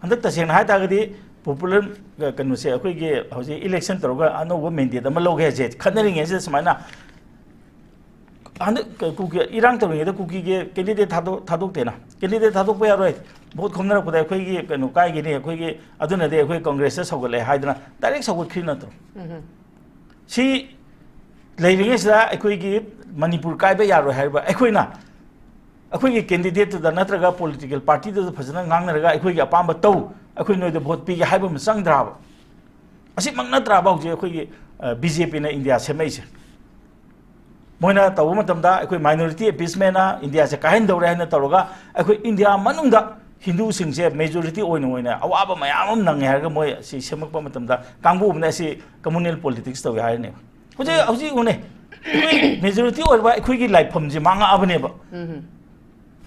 ꯍꯟꯗꯛ ꯇꯁꯦꯡꯅ ꯍꯥꯏ ꯇꯥꯔꯒꯗꯤ ꯄꯣꯄꯨꯂꯔ ꯀꯩꯅꯣꯁꯦ ꯑꯩꯈꯣꯏꯒꯤ ꯍꯧꯖꯤꯛ ꯏꯂꯦꯛꯁꯟ ꯇꯧꯔꯒ ꯑꯅꯧꯕ ꯃꯦꯟꯗꯦꯠ ꯑꯃ ꯂꯧꯒꯦ ꯍꯥꯏꯁꯦ ꯈꯟꯅꯔꯤꯉꯩꯁꯤꯗ ꯁꯨꯃꯥꯏꯅ ꯍꯟꯗꯛ ꯀꯨꯀꯤ ꯏꯔꯥꯡ ꯇꯧꯔꯤꯉꯩꯗ ꯀꯨꯀꯤꯒꯤ ꯀꯦꯟꯗꯤꯗꯦꯠ ꯊꯥꯗꯣꯛꯇꯦꯅ ꯀꯦꯟꯗꯤꯗꯦꯠ ꯊꯥꯗꯣꯛꯄ ꯌꯥꯔꯣꯏ ꯚꯣꯠ ꯈꯣꯝꯅꯔꯛꯄꯗ ꯑꯩꯈꯣꯏꯒꯤ ꯀꯩꯅꯣ ꯀꯥꯏꯒꯤꯅꯤ ꯑꯩꯈꯣꯏꯒꯤ ꯑꯗꯨꯅꯗꯤ ꯑꯩꯈꯣꯏ ꯀꯪꯒ꯭ꯔꯦꯁꯇ ꯁꯧꯒꯠꯂꯦ ꯍꯥꯏꯗꯅ ꯗꯥꯏꯔꯦꯛ ꯁꯧꯒꯠꯈ꯭ꯔꯤ ꯅꯠꯇ꯭ꯔꯣ ꯁꯤ ꯂꯩꯔꯤꯉꯩꯁꯤꯗ ꯑꯩꯈꯣꯏꯒꯤ ꯃꯅꯤꯄꯨꯔ ꯀꯥꯏꯕ ꯌꯥꯔꯣꯏ ꯍꯥꯏꯔꯤꯕ ꯑꯩꯈꯣꯏꯅ ꯑꯩꯈꯣꯏꯒꯤ ꯀꯦꯟꯗꯤꯗꯦꯠꯇꯨꯗ ꯅꯠꯇ꯭ꯔꯒ ꯄꯣꯂꯤꯇꯤꯀꯦꯜ ꯄꯥꯔꯇꯤꯗꯨꯗ ꯐꯖꯅ ꯉꯥꯡꯅꯔꯒ ꯑꯩꯈꯣꯏꯒꯤ ꯑꯄꯥꯝꯕ ꯇꯧ ꯑꯩꯈꯣꯏ ꯅꯣꯏꯗ ꯚꯣꯠ ꯄꯤꯒꯦ ꯍꯥꯏꯕ ꯑꯃ ꯆꯪꯗ꯭ꯔꯥꯕ ꯑꯁꯤꯃꯛ ꯅꯠꯇ꯭ꯔꯥꯕ ꯍꯧꯖꯤꯛ ꯑꯩꯈꯣꯏꯒꯤ ꯕꯤ ꯖꯦ ꯄꯤꯅ ꯏꯟꯗꯤꯌꯥ ꯁꯦꯝꯃꯛꯏꯁꯦ ꯃꯣꯏꯅ ꯇꯧꯕ ꯃꯇꯝꯗ ꯑꯩꯈꯣꯏ ꯃꯥꯏꯅꯣꯔꯤꯇꯤ ꯑꯦꯄꯤꯁꯃꯦꯟꯅ ꯏꯟꯗꯤꯌꯥꯁꯦ ꯀꯥꯏꯍꯟꯗꯧꯔꯦ ꯍꯥꯏꯅ ꯇꯧꯔꯒ ꯑꯩꯈꯣꯏ ꯏꯟꯗꯤꯌꯥ ꯃꯅꯨꯡꯗ ꯍꯤꯟꯗꯨꯁꯤꯡꯁꯦ ꯃꯦꯖꯣꯔꯤꯇꯤ ꯑꯣꯏꯅ ꯑꯋꯥꯕ ꯃꯌꯥꯝ ꯑꯃ ꯅꯪꯉꯦ ꯍꯥꯏꯔꯒ ꯃꯣꯏ ꯑꯁꯤ ꯁꯦꯝꯃꯛꯄ ꯃꯇꯝꯗ ꯀꯥꯡꯕꯨ ꯑꯃꯅ ꯑꯁꯤ ꯀꯝꯃꯨꯅꯦꯜ ꯄꯣꯂꯤꯇꯤꯛꯁ ꯇꯧꯋꯦ ꯍꯥꯏꯔꯅꯦꯕ ꯍꯧꯖꯤꯛ ꯎꯅꯦ ꯑꯩꯈꯣꯏ ꯃꯦꯖꯣꯔꯤꯇꯤ ꯑꯣꯏꯕ ꯑꯩꯈꯣꯏꯒꯤ ꯂꯥꯏꯐꯝꯁꯦ ꯃꯥꯡꯉꯛꯑꯕꯅꯦꯕ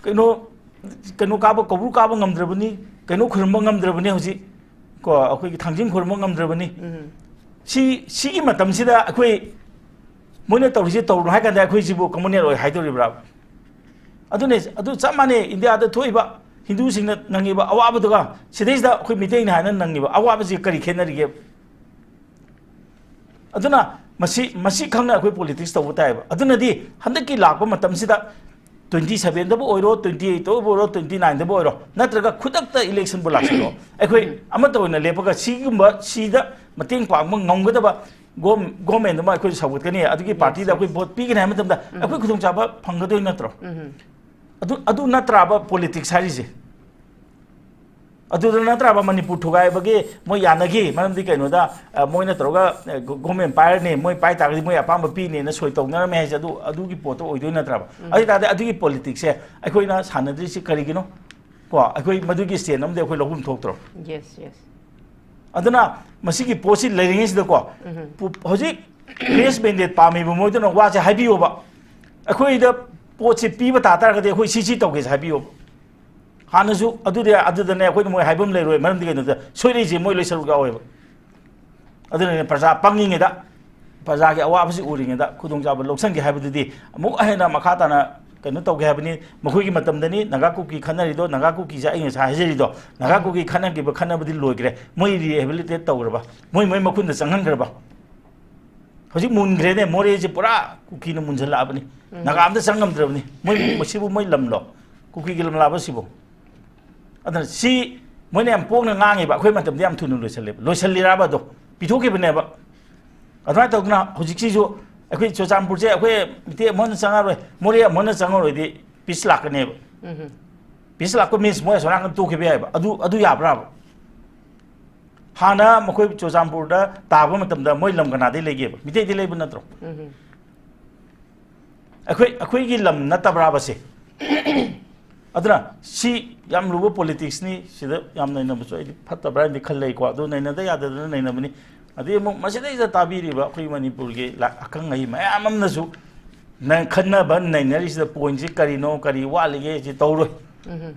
ꯀꯩꯅꯣ ꯀꯥꯕ ꯀꯧꯕ꯭ꯔꯨ ꯀꯥꯕ ꯉꯝꯗ꯭ꯔꯕꯅꯤ ꯀꯩꯅꯣ ꯈꯨꯔꯨꯝꯕ ꯉꯝꯗ꯭ꯔꯕꯅꯤ ꯍꯧꯖꯤꯛ ꯀꯣ ꯑꯩꯈꯣꯏꯒꯤ ꯊꯥꯡꯖꯤꯡ ꯈꯨꯔꯨꯝꯕ ꯉꯝꯗ꯭ꯔꯕꯅꯤ ꯁꯤꯒꯤ ꯃꯇꯝꯁꯤꯗ ꯑꯩꯈꯣꯏ ꯃꯣꯏꯅ ꯇꯧꯔꯤꯁꯦ ꯇꯧꯔꯨꯅꯨ ꯍꯥꯏ ꯀꯥꯟꯗ ꯑꯩꯈꯣꯏꯁꯤꯕꯨ ꯀꯝꯃꯨꯅꯦꯜ ꯑꯣꯏ ꯍꯥꯏꯗꯣꯔꯤꯕ꯭ꯔꯥ ꯑꯗꯨ ꯆꯞ ꯃꯥꯟꯅꯩ ꯏꯟꯗꯤꯌꯥꯗ ꯊꯣꯛꯏꯕ ꯍꯤꯟꯗꯨꯁꯤꯡꯅ ꯅꯪꯉꯤꯕ ꯑꯋꯥꯕꯗꯨꯒ ꯁꯤꯗꯩꯁꯤꯗ ꯑꯩꯈꯣꯏ ꯃꯤꯇꯩꯅ ꯍꯥꯏꯅ ꯅꯪꯉꯤꯕ ꯑꯋꯥꯕꯁꯤ ꯀꯔꯤ ꯈꯦꯠꯅꯔꯤꯒꯦ ꯑꯗꯨꯅ ꯃꯁꯤ ꯈꯪꯅ ꯑꯩꯈꯣꯏ ꯄꯣꯂꯤꯇꯤꯛꯁ ꯇꯧꯕ ꯇꯥꯏꯌꯦꯕ ꯑꯗꯨꯅꯗꯤ ꯍꯟꯗꯛꯀꯤ ꯂꯥꯛꯄ ꯃꯇꯝꯁꯤꯗ 27ꯗꯕꯨ ꯑꯣꯏꯔꯣ 28ꯗꯕꯨ ꯑꯣꯏꯔꯣ 29ꯗꯕꯨ ꯑꯣꯏꯔꯣ ꯅꯠꯇ꯭ꯔꯒ ꯈꯨꯗꯛꯇ ꯏꯂꯦꯛꯁꯟꯕꯨ ꯂꯥꯛꯁꯤꯜꯂꯣ ꯑꯩꯈꯣꯏ ꯑꯃꯠꯇ ꯑꯣꯏꯅ ꯂꯦꯞꯄꯒ ꯁꯤꯗ ꯃꯇꯦꯡ ꯄꯥꯡꯕ ꯉꯝꯒꯗꯕ ꯒꯣꯔꯃꯦꯟꯗꯨꯃ ꯑꯩꯈꯣꯏ ꯁꯧꯒꯠꯀꯅꯤ ꯑꯗꯨꯒꯤ ꯄꯥꯔꯇꯤꯗ ꯑꯩꯈꯣꯏ ꯚꯣꯠ ꯄꯤꯒꯅꯤ ꯍꯥꯏꯕ ꯃꯇꯝꯗ ꯑꯩꯈꯣꯏ ꯈꯨꯗꯣꯡꯆꯥꯕ ꯐꯪꯒꯗꯣꯏ ꯅꯠꯇ꯭ꯔꯣ ꯑꯗꯨ ꯅꯠꯇ꯭ꯔꯥꯕ ꯄꯣꯂꯤꯇꯤꯛꯁ ꯍꯥꯏꯔꯤꯁꯦ ꯑꯗꯨꯗ ꯅꯠꯇ꯭ꯔꯥꯕ ꯃꯅꯤꯄꯨꯔ ꯊꯨꯒꯥꯏꯕꯒꯤ ꯃꯣꯏ ꯌꯥꯅꯈꯤ ꯃꯔꯝꯗꯤ ꯀꯩꯅꯣꯗ ꯃꯣꯏꯅ ꯇꯧꯔꯒ ꯒꯣꯔꯃꯦꯟ ꯄꯥꯏꯔꯅꯤ ꯃꯣꯏ ꯄꯥꯏ ꯇꯥꯔꯒꯗꯤ ꯃꯣꯏ ꯑꯄꯥꯝꯕ ꯄꯤꯅꯦꯅ ꯁꯣꯏ ꯇꯧꯅꯔꯝꯃꯦ ꯍꯥꯏꯁꯦ ꯑꯗꯨꯒꯤ ꯄꯣꯠꯇꯣ ꯑꯣꯏꯗꯣꯏ ꯅꯠꯇ꯭ꯔꯥꯕ ꯑꯗꯨ ꯇꯥꯔꯗꯤ ꯑꯗꯨꯒꯤ ꯄꯣꯂꯤꯇꯤꯛꯁꯁꯦ ꯑꯩꯈꯣꯏꯅ ꯁꯥꯟꯅꯗ꯭ꯔꯤꯁꯤ ꯀꯔꯤꯒꯤꯅꯣ ꯀꯣ ꯑꯩꯈꯣꯏ ꯃꯗꯨꯒꯤ ꯁ꯭ꯇꯦꯟ ꯑꯃꯗꯤ ꯑꯩꯈꯣꯏ ꯂꯧꯐꯝ ꯊꯣꯛꯇ꯭ꯔꯣ ꯑꯗꯨꯅ ꯃꯁꯤꯒꯤ ꯄꯣꯠꯁꯤ ꯂꯩꯔꯤꯉꯩꯁꯤꯗꯀꯣ ꯍꯧꯖꯤꯛ ꯐ꯭ꯔꯦꯁ ꯃꯦꯟꯗꯦꯠ ꯄꯥꯝꯃꯤꯕ ꯃꯣꯏꯗꯨꯅ ꯋꯥꯁꯦ ꯍꯥꯏꯕꯤꯌꯣꯕ ꯑꯩꯈꯣꯏꯗ ꯄꯣꯠꯁꯤ ꯄꯤꯕ ꯇꯥꯔꯒꯗꯤ ꯑꯩꯈꯣꯏ ꯁꯤ ꯇꯧꯒꯦꯁꯦ ꯍꯥꯏꯕꯤꯌꯣꯕ ꯍꯥꯟꯅꯁꯨ ꯑꯗꯨꯗꯅꯦ ꯑꯩꯈꯣꯏꯅ ꯃꯣꯏ ꯍꯥꯏꯐꯝ ꯂꯩꯔꯣꯏ ꯃꯔꯝꯗꯤ ꯀꯩꯅꯣꯗ ꯁꯣꯏꯔꯛꯏꯁꯦ ꯃꯣꯏ ꯂꯣꯏ ꯁꯔꯨꯛ ꯌꯥꯎꯋꯦꯕ ꯑꯗꯨꯅꯅꯦ ꯄ꯭ꯔꯖꯥ ꯄꯪꯉꯤꯉꯩꯗ ꯄ꯭ꯔꯖꯥꯒꯤ ꯑꯋꯥꯕꯁꯤ ꯎꯔꯤꯉꯩꯗ ꯈꯨꯗꯣꯡꯆꯥꯕ ꯂꯧꯁꯟꯒꯦ ꯍꯥꯏꯕꯗꯨꯗꯤ ꯑꯃꯨꯛ ꯍꯦꯟꯅ ꯃꯈꯥ ꯇꯥꯅ ꯀꯩꯅꯣ ꯇꯧꯒꯦ ꯍꯥꯏꯕꯅꯤ ꯃꯈꯣꯏꯒꯤ ꯃꯇꯝꯗꯅꯤ ꯅꯥꯒꯥ ꯀꯨꯀꯤ ꯈꯟꯅꯔꯤꯗꯣ ꯅꯥꯒꯥ ꯀꯨꯀꯤꯁꯦ ꯑꯩ ꯉꯁꯥꯏ ꯍꯥꯏꯖꯔꯤꯗꯣ ꯅꯥꯒꯥ ꯀꯨꯀꯤ ꯈꯟꯅꯕꯗꯤ ꯂꯣꯏꯈ꯭ꯔꯦ ꯃꯣꯏ ꯔꯤꯍꯦꯕꯤꯂꯤꯇꯦꯠ ꯇꯧꯈ꯭ꯔꯕ ꯃꯣꯏ ꯃꯈꯨꯟꯗ ꯆꯪꯍꯟꯈ꯭ꯔꯕ ꯍꯧꯖꯤꯛ ꯃꯨꯟꯈ꯭ꯔꯦꯅꯦ ꯃꯣꯔꯦꯁꯦ ꯄꯨꯔꯥ ꯀꯨꯀꯤꯅ ꯃꯨꯟꯁꯤꯜꯂꯛꯑꯕꯅꯤ ꯅꯥꯒꯥ ꯑꯝꯇ ꯆꯪ ꯉꯝꯗ꯭ꯔꯕꯅꯤ ꯃꯁꯤꯕꯨ ꯃꯣꯏ ꯂꯝꯂꯣ ꯀꯨꯀꯤꯒꯤ ꯂꯝ ꯂꯥꯛꯕ ꯁꯤꯕꯨ ꯑꯗꯨꯅ ꯃꯣꯏꯅ ꯌꯥꯝ ꯄꯣꯡꯅ ꯉꯥꯡꯉꯦꯕ ꯑꯩꯈꯣꯏ ꯃꯇꯝꯗ ꯌꯥꯝ ꯊꯨꯅ ꯂꯣꯏꯁꯤꯜꯂꯤꯔꯕ ꯑꯗꯣ ꯄꯤꯊꯣꯛꯈꯤꯕꯅꯦꯕ ꯑꯗꯨꯃꯥꯏꯅ ꯇꯧꯗꯅ ꯍꯧꯖꯤꯛꯁꯤꯁꯨ ꯑꯩꯈꯣꯏ ꯆꯨꯔꯆꯥꯟꯄꯨꯔꯁꯦ ꯑꯩꯈꯣꯏ ꯃꯤꯇꯩ ꯑꯃꯅ ꯆꯪꯉꯔꯣꯏ ꯃꯣꯔꯦ ꯑꯃꯅ ꯆꯪꯉꯔꯣꯏꯗꯤ ꯄꯤꯁ ꯂꯥꯛꯀꯅꯦꯕ ꯄꯤꯁ ꯂꯥꯛꯄ ꯃꯤꯟꯁ ꯃꯣꯏ ꯑꯁꯣꯝ ꯅꯥꯀꯟ ꯇꯣꯛꯈꯤꯕ ꯌꯥꯏꯕ ꯑꯗꯨ ꯌꯥꯕ꯭ꯔꯥꯕ ꯍꯥꯟꯅ ꯃꯈꯣꯏ ꯆꯨꯔꯆꯥꯟꯄꯨꯔꯗ ꯇꯥꯕ ꯃꯇꯝꯗ ꯃꯣꯏ ꯂꯝ ꯀꯅꯥꯗꯩ ꯂꯩꯒꯦꯕ ꯃꯤꯇꯩꯗꯤ ꯂꯩꯕ ꯅꯠꯇ꯭ꯔꯣ ꯑꯩꯈꯣꯏꯒꯤ ꯂꯝ ꯅꯠꯇꯕ꯭ꯔꯥꯕꯁꯦ ꯑꯗꯨꯅ ꯌꯥꯝ ꯂꯨꯕ ꯄꯣꯂꯤꯇꯤꯛꯁꯅꯤ ꯁꯤꯗ ꯌꯥꯝ ꯅꯩꯅꯕꯁꯨ ꯑꯩꯗꯤ ꯐꯠꯇꯕ꯭ꯔꯥ ꯍꯥꯏꯅꯗꯤ ꯈꯜꯂꯩꯀꯣ ꯑꯗꯨ ꯅꯩꯅꯗ ꯌꯥꯗꯗꯅ ꯅꯩꯅꯕꯅꯤ ꯑꯗꯩ ꯑꯃꯨꯛ ꯃꯁꯤꯗꯩꯗ ꯇꯥꯕꯤꯔꯤꯕ ꯑꯩꯈꯣꯏ ꯃꯅꯤꯄꯨꯔꯒꯤ ꯑꯈꯪ ꯑꯍꯩ ꯃꯌꯥꯝ ꯑꯃꯅꯁꯨ nang khana ban nai nari sida point si kari no kari wali ge si tawroi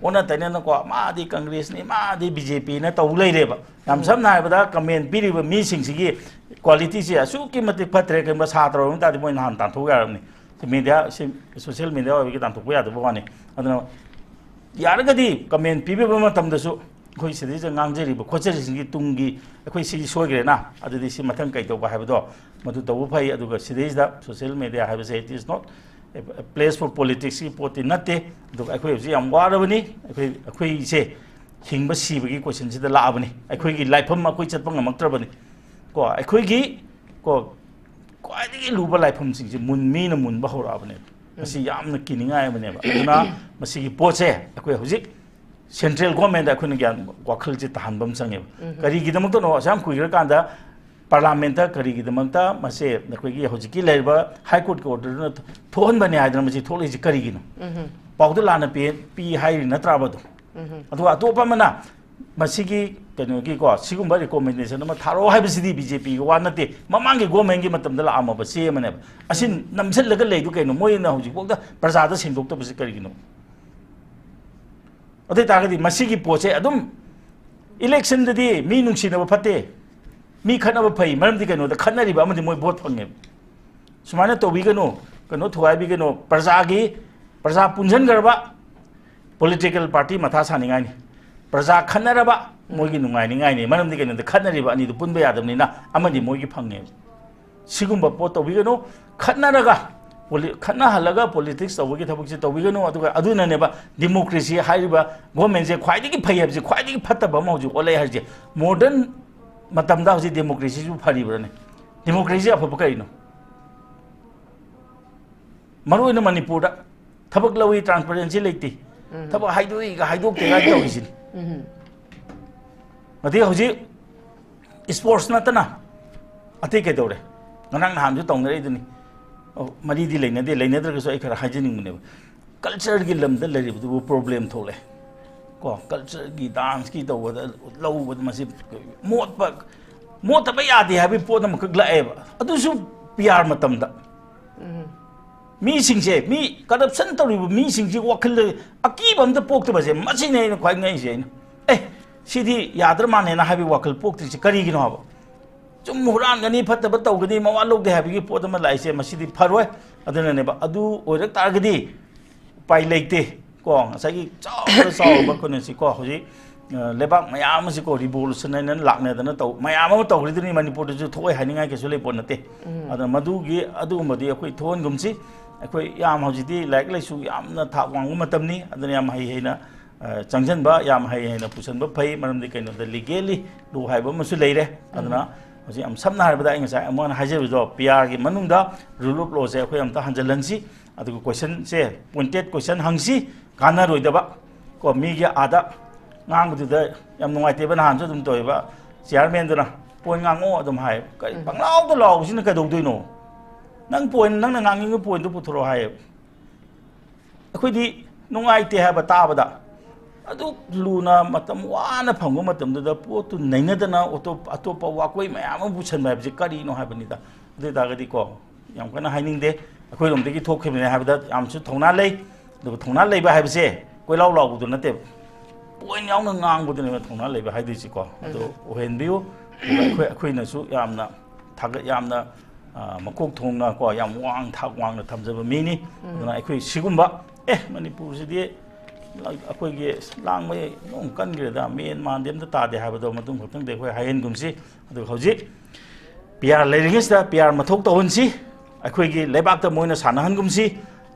ona tane na ko ma di congress ni ma di bjp na taw lei re ba yam sam na ba da comment piri ba mi sing sigi quality si asu ki mati patre ke ba sa tro ta di moi han tan thu ga ni media social media wa ki tan thu ya da ba ni aduna yar ga di comment pi ba ma tam da su khoi si di ngang je ri ba kho che sing gi tung gi khoi si so ge na adu di si mathang kai to ba ha ba do madu to bu phai adu ga si di da social media ha ba say it is not a place for politics ki poti nate do akhoi ji am wa ra bani akhoi se hing ba si ba gi question si da la bani akhoi gi laifam ma koi chat pa ngamak tra bani ko akhoi gi ko kwai di lu ba laifam sing ji mun mi na mun ba ho ra bani asi yam na ki ni ngai bani ba aduna masi gi po che akhoi hojik central government akhoi na gyan wakhal ji tahan bam sang e kari gi damak to no asam kui ra kan da parliament kari gi damakta mase akhoi gi hojik ki leiba high court ko order na thon bani adana masi tholi ji kari gi no pawdu lana pi hai na tra ba do adu atopa mana masi gi keno gi ko sigum ba recommendation ma tharo hai bisi di bjp wa na te mamang gi government gi matam da la ama ba se mane asin namsel laga leidu keno moi na hojik bok da praja da sindok to bisi kari gi no ade ta ga di masi gi poche adum election da di mi nungsi na ba phate mi khana ba phai maram di keno da khana ri ba ma di moi vote phange sumana to bi keno thuai bi keno praja punjan garba political party matha saningai ni praja khanaraba mogi nungai ningai ni maram di keno da khana ri ba ani du punba yadam ni na amani mogi phange sigumba po to bi keno khanaraga khana halaga politics to gi thabuk ji to bi keno adu na ne ba democracy haiba government je khwai di phai ji khwai di phatta ba mo ji olai har ji modern matam da ji democracy ju phari brane democracy afa pa kai no maru ina manipur da thabak lawi transparency leiti thabak haidui ga haidok te ga to gi ati hoji sports na tana ati ke dore nang ham ju tong re duni mari di leina dra ga so ai khara hajining ne culture gi lam da lari bu problem thole ko culture gi dance ki to da low bu ma si mot ba ya de ha bi po na mak la e ba adu su pr matam da mi sing se mi corruption to mi sing ji wakhal aki bam da pok to ba se ma si ne khwai ngai se sidi yadra mane na habi wakhal pok ti kari gi no ba chum huran gani phatta ba taw gani ma wa lok de habi gi po da ma lai se ma sidi pharoi aduna ne ba adu oirak tar gadi pai leite ko sa gi chaw ba ko ne si ko hoji lebak mayam si ko revolution nan lakne da na taw mayam ma taw ri ni manipur ju thoi haninga ke su le pon nate aduna madu gi adu ma di akhoi thon gum si akhoi yam hoji di like lai su yam na thak wang matam ni aduna yam hai hai na changjan ba yam hai hai na pusan ba phai maram di kaino da legally du hai ba ma su leire aduna hoji am samna har ba da inga sa amon haje jo pr gi manung da rule of law se akhoi am ta hanjalan si adu question se pointed question hangsi kana roi da ba ko mi gi ada ngang du da yam nungai te ba han so dum toy ba chairman da na point ngang o dum hai kai panglau to law sin ka do doi no nang point nang na ngang ngi point du puthro hai akhoi di nungai te ha ba ta ba da adu luna matam wana phangwa matam da po tu naina da na auto atopa wa koi mayam bu chan ba ji kari no ha ba ni da de da ga di ko yam kana haining de akhoi rom de gi thok khibne ha ba da am su thona lei do thona lei ba ha ba se koi lau lau du na te point yaw na ngang bu de na thona lei ba ha di si ko do ohen biu akhoi na su yam na thag yam na makok thong na ko yam wang thak wang na tham ja ba mi ni na akhoi sigumba manipur si di akhoi ge lang mai nong kan ge da men man dem da ta de ha ba do matung khotang de khoi hayen gum si adu hoji pr leringis da pr mathok to hon si akhoi ge lebak ta moina sana han gum si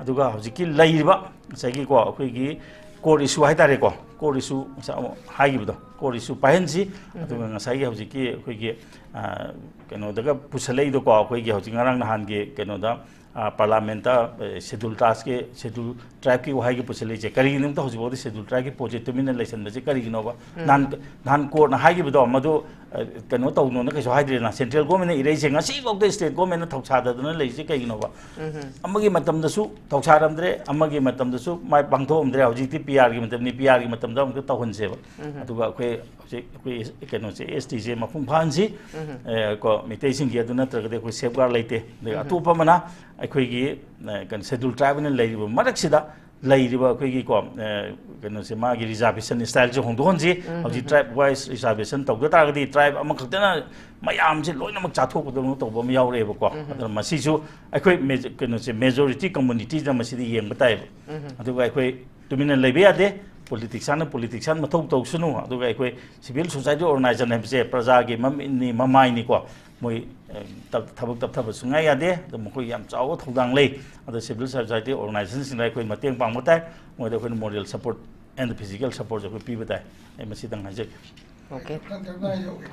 adu ga hoji ki leiba sai gi ko akhoi gi core issue hai tare ko core issue sa hai gi do core issue pahen si adu ga sai gi hoji ki akhoi ge keno da ga pusalei do ko akhoi ge hoji ngarang na han ge keno da parliament schedule task ke schedule tribe ki wahai ki puchale je kari nim to hoji bodi schedule tribe ki project min election ba je kari no ba nan court na hai ki do madu ꯀꯩꯅꯣ ꯇꯧꯅꯣꯅ ꯀꯩꯁꯨ ꯍꯥꯏꯗ꯭ꯔꯦꯅ ꯁꯦꯟꯇ꯭ꯔꯦꯜ ꯒꯣꯔꯃꯦꯟꯅ ꯏꯔꯩꯁꯦ ꯉꯁꯤꯐꯥꯎꯗ ꯁ꯭ꯇꯦꯠ ꯒꯣꯔꯃꯦꯟꯅ ꯊꯧꯁꯥꯗꯗꯅ ꯂꯩꯔꯤꯁꯦ ꯀꯩꯒꯤꯅꯣꯕ ꯑꯃꯒꯤ ꯃꯇꯝꯗꯁꯨ ꯊꯧꯁꯥꯔꯝꯗ꯭ꯔꯦ ꯑꯃꯒꯤ ꯃꯇꯝꯗꯁꯨ ꯃꯥꯏ ꯄꯥꯡꯊꯣꯛꯑꯝꯗ꯭रे ꯍꯧꯖꯤꯛꯇꯤ ꯄꯤ ꯑꯥꯔꯒꯤ ꯃꯇꯝꯅꯤ ꯄꯤ ꯑꯥꯔꯒꯤ ꯃꯇꯝꯗ ꯑꯃꯨꯛꯇ ꯇꯧꯍꯟꯁꯦꯕ ꯑꯗꯨꯒ ꯑꯩꯈꯣꯏ ꯍꯧꯖꯤꯛ ꯑꯩꯈꯣꯏ ꯀꯩꯅꯣꯁꯦ ꯑꯦꯁ ꯇꯤꯁꯦ ꯃꯄꯨꯡ ꯐꯥꯍꯟꯁꯤ ꯀꯣ ꯃꯩꯇꯩꯁꯤꯡꯒꯤ ꯑꯗꯨ ꯅꯠꯇ꯭ꯔꯒꯗꯤ ꯑꯩꯈꯣꯏ ꯁꯦꯐꯒꯥꯔꯗ ꯂꯩꯇꯦ ꯑꯗꯒꯤ ꯑꯇꯣꯞꯄ ꯑꯃꯅ ꯑꯩꯈꯣꯏꯒꯤ ꯀꯩꯅꯣ ꯁꯦꯗꯨꯜ ꯇ꯭ꯔꯥꯏꯕ ꯑꯣꯏꯅ ꯂꯩꯔꯤꯕ ꯃꯔꯛꯁꯤꯗ ꯂꯩꯔꯤꯕ ꯑꯩꯈꯣꯏꯒꯤ ꯀꯣ ꯀꯩꯅꯣꯁꯦ ꯃꯥꯒꯤ ꯔꯤꯖꯥꯔꯕꯦꯁꯟ ꯁ꯭ꯇꯥꯏꯜꯁꯦ ꯍꯣꯡꯗꯣꯛꯍꯟꯁꯤ ꯍꯧꯖꯤꯛ ꯇ꯭ꯔꯥꯏꯕ ꯋꯥꯏꯁ ꯔꯤꯖꯥꯔꯕꯦꯁꯟ ꯇꯧꯗ ꯇꯥꯔꯒꯗꯤ ꯇ꯭ꯔꯥꯏꯕ ꯑꯃꯈꯛꯇꯅ ꯃꯌꯥꯝꯁꯦ ꯂꯣꯏꯅꯃꯛ ꯆꯥꯊꯣꯛꯄꯗꯧꯅ ꯇꯧꯕ ꯑꯃ ꯌꯥꯎꯔꯛꯑꯦꯕꯀꯣ ꯑꯗꯨꯅ ꯃꯁꯤꯁꯨ ꯑꯩꯈꯣꯏ ꯀꯩꯅꯣꯁꯦ ꯃꯦꯖꯣꯔꯤꯇꯤ ꯀꯝꯃꯨꯅꯤꯇꯤꯗ ꯃꯁꯤꯗꯤ ꯌꯦꯡꯕ ꯇꯥꯏꯕ ꯑꯗꯨꯒ ꯑꯩꯈꯣꯏ ꯇꯨꯃꯤꯟꯅ ꯂꯩꯕ ꯌꯥꯗꯦ ꯄꯣꯂꯤꯇꯤꯛꯁꯥꯟ ꯃꯊꯧ ꯇꯧꯁꯅꯨ ꯑꯗꯨꯒ ꯑꯩꯈꯣꯏ ꯁꯤꯚꯤꯜ ꯁꯣꯁꯥꯏꯇꯤ ꯑꯣꯔꯒꯅꯥꯏꯖꯦꯁꯟ ꯍꯥꯏꯕꯁꯦ ꯄ꯭ꯔꯖꯥꯒꯤ ꯃꯃꯥꯏꯅꯤꯀꯣ ꯃꯣꯏ ꯊꯕꯛ ꯇꯞꯊꯕ ꯁꯨꯡꯌꯥ ꯌꯥꯗꯦ ꯑꯗꯣ ꯃꯈꯣꯏ ꯌꯥꯝ ꯆꯥꯎꯕ ꯊꯧꯗꯥꯡ ꯂꯩ ꯑꯗꯣ ꯁꯤꯚꯤꯜ ꯁꯣꯁꯥꯏꯇꯤ ꯑꯣꯔꯒꯅꯥꯏꯖꯦꯁꯟꯁꯤꯡꯗ ꯑꯩꯈꯣꯏ ꯃꯇꯦꯡ ꯄꯥꯡꯕ ꯇꯥꯏ ꯃꯣꯏꯗ ꯑꯩꯈꯣꯏꯅ ꯃꯣꯔꯦꯜ ꯁꯄꯣꯔꯠ ꯑꯦꯟ ꯐꯤꯖꯤꯀꯦꯜ ꯁꯄꯣꯔꯠꯁꯨ ꯑꯩꯈꯣꯏ ꯄꯤꯕ ꯇꯥꯏ ꯑꯩ ꯃꯁꯤꯗꯪ ꯍꯥꯏꯖꯒꯦ Okay.